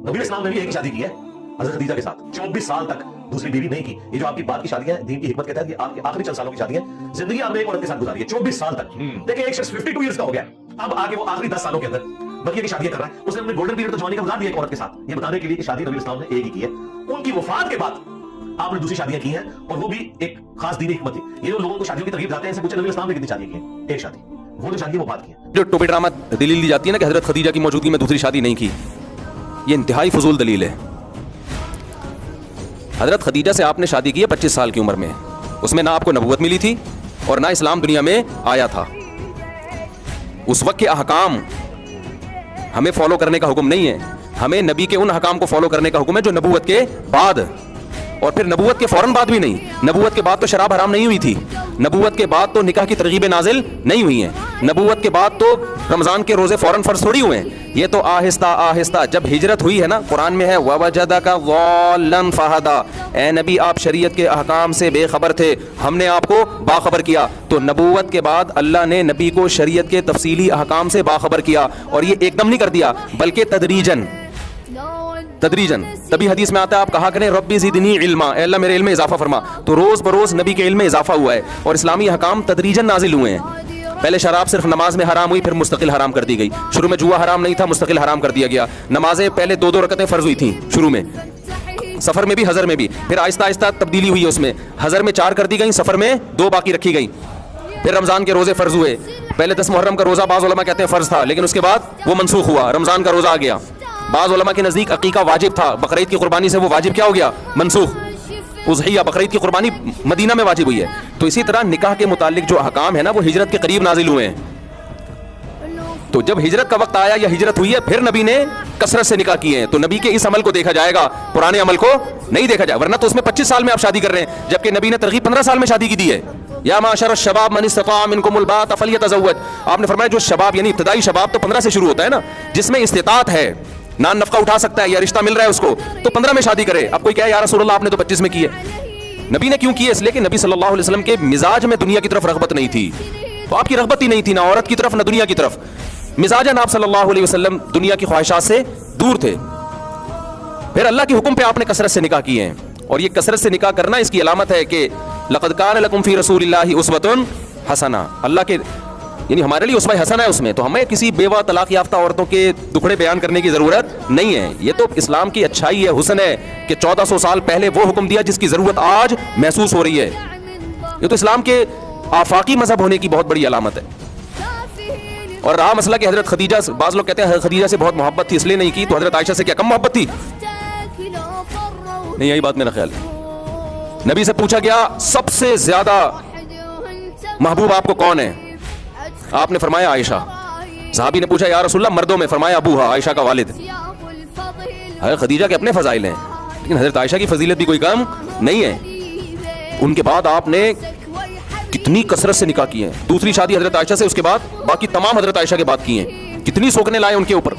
नबी इस्लाम ने भी एक ही शादी की है हजरत खदीजा के साथ, 24 साल तक दूसरी बीवी नहीं की। ये जो आपकी बात की शादियां हैं, दीन की हिकमत के तहत ये आपकी आखिरी चंद सालों की शादियां, जिंदगी आपने एक औरत के साथ गुजारी है 24 साल तक। देखिए एक शख्स 52 इयर्स का हो गया, अब आगे वो आखिरी 10 सालों के अंदर बकिया की शादियां कर रहा है। उसने अपने गोल्डन पीरियड तो जवानी का गुजार दिया एक औरत के साथ, ये बताने के लिए कि शादी नबी इस्लाम ने एक ही की है। उनकी वफात के बाद आपने दूसरी शादियां की हैं, और वो भी एक खास दीनी हिकमत थी। ये जो लोगों को शादियों की तरकीब जाते हैं, इनसे पूछे नबी इस्लाम ने कितनी शादी की है? एक शादी, वो जो शादी वो बात की है। जो टोपी ड्रामा दलील दी जाती है ना कि हजरत खदीजा की मौजूदगी में दूसरी शादी नहीं की, ये इंतहाई फजूल दलील है। हजरत खदीजा से आपने शादी की है 25 साल की उम्र में, उसमें ना आपको नबूवत मिली थी और ना इस्लाम दुनिया में आया था। उस वक्त के अहकाम हमें फॉलो करने का हुक्म नहीं है, हमें नबी के उन अहकाम को फॉलो करने का हुक्म है जो नबूवत के बाद, और फिर नबूवत के फौरन बाद भी नहीं। नबूवत के बाद तो शराब हराम नहीं हुई थी, नबूवत के बाद तो निकाह की तरगीबें नाजिल नहीं हुई हैं, नबूवत के बाद तो रमजान के रोजे फौरन फर्ज थोड़ी हुए हैं। ये तो आहिस्ता आहिस्ता जब हिजरत हुई है ना, कुरान में है ववजदका ज़ाल्लन फहदा, ए नबी आप शरीयत के अहकाम से बेखबर थे, हमने आपको बाखबर किया। तो नबूवत के बाद अल्लाह ने नबी को शरीयत के तफसीली अहकाम से बाखबर किया, और ये एकदम नहीं कर दिया बल्कि तदरीजन तदरीजन। तभी हदीस में आता है आप कहा करें रब्बी ज़िदनी इल्मा, ए अल्लाह मेरे इल्म में इजाफा फरमा। तो रोज़ बरोज़ नबी के इल्म में इजाफा हुआ है, और इस्लामी अहकाम तदरीजन नाजिल हुए हैं। पहले शराब सिर्फ नमाज में हराम हुई, फिर मुस्तकिल हराम कर दी गई। शुरू में जुआ हराम नहीं था, मुस्तकिल हराम कर दिया गया। नमाजें पहले 2-2 रकतें फ़र्ज हुई थी शुरू में, सफ़र में भी हज़र में भी, फिर आहिस्ता आहिस्ता तब्दीली हुई उसमें, हज़र में 4 कर दी गई, सफ़र में 2 बाकी रखी गई। फिर रमज़ान के रोज़े फ़र्ज हुए, पहले 10 मुहर्रम का रोज़ा बाज़ उलमा कहते हैं फ़र्ज था, लेकिन उसके बाद वो मनसूख हुआ, रमज़ान का रोज़ा आ गया। बाज़ उलमा के नज़दीक अकीका वाजिब था, बकरीद की कुर्बानी से वो वाजिब क्या हो गया? मनसूख। उज़हिया बकरीद की कुर्बानी मदीना में वाजिब हुई है। तो इसी तरह निकाह के मुतालिक जो अहकाम है ना, वो हिजरत के करीब नाजिल हुए हैं। तो जब हिजरत का वक्त आया या हिजरत हुई है, फिर नबी ने कसरत से निकाह किए हैं। तो नबी के इस अमल को देखा जाएगा, पुराने अमल को नहीं देखा जाएगा। वरना तो उसमें 25 साल में आप शादी कर रहे हैं, जबकि नबी ने तरगीब 15 साल में शादी की दी है। या माशर शबाब मन इस्तता मिनकुमुल बात फलियतज़व्वज, आपने फरमाया जो शबाब यानी इब्तिदाई शबाब तो 15 से शुरू होता है ना, जिसमें इस्तिताअत है, नान नफका उठा सकता है या रिश्ता मिल रहा है उसको, तो 15 में शादी करे। अब कोई कहे या रसूलल्लाह आपने तो 25 में की है। नबी ने क्यों की है? इसलिए कि नबी सल्लल्लाहु अलैहि वसल्लम के मिजाज में दुनिया की तरफ रगबत नहीं थी। तो आपकी रगबत ही नहीं थी, ना औरत की तरफ ना दुनिया की तरफ। मिजाजन आप सल्लल्लाहु अलैहि वसल्लम दुनिया की ख्वाहिशात से दूर थे। फिर अल्लाह के हुक्म पे आपने कसरत से निकाह किए हैं, और ये कसरत से निकाह करना इसकी अलामत है कि लक़द कान लकुम फ़ी रसूलिल्लाहि उस्वतुन हसना, अल्लाह के यानी हमारे लिए उसवा हसन है उसमें। तो हमें किसी बेवा तलाक याफ्ता औरतों के दुखड़े बयान करने की ज़रूरत नहीं है। ये तो इस्लाम की अच्छाई है, हुस्न है कि 1400 साल पहले वो हुक्म दिया जिसकी ज़रूरत आज महसूस हो रही है। ये तो इस्लाम के आफाकी मजहब होने की बहुत बड़ी अलामत है। और रहा मसला कि हजरत खदीजा, बाज़ लोग कहते हैं खदीजा से बहुत मोहब्बत थी इसलिए नहीं की, तो हजरत आयशा से क्या कम मोहब्बत थी? नहीं, यही बात मेरा ख्याल है। नबी से पूछा गया सबसे ज्यादा महबूब आपको कौन है? आपने फरमाया आयशा। सहाबी ने पूछा या रसूलल्लाह मर्दों में? फरमाया अबूहा, आयशा का वालिद। हजरत खदीजा के अपने फजाइल हैं, लेकिन हजरत आयशा की फजीलत भी कोई कम नहीं है। उनके बाद आपने कितनी कसरत से निकाह किए हैं। दूसरी शादी हजरत आयशा से, उसके बाद बाकी तमाम हजरत आयशा के बाद किए हैं। कितनी सोकने लाए उनके ऊपर।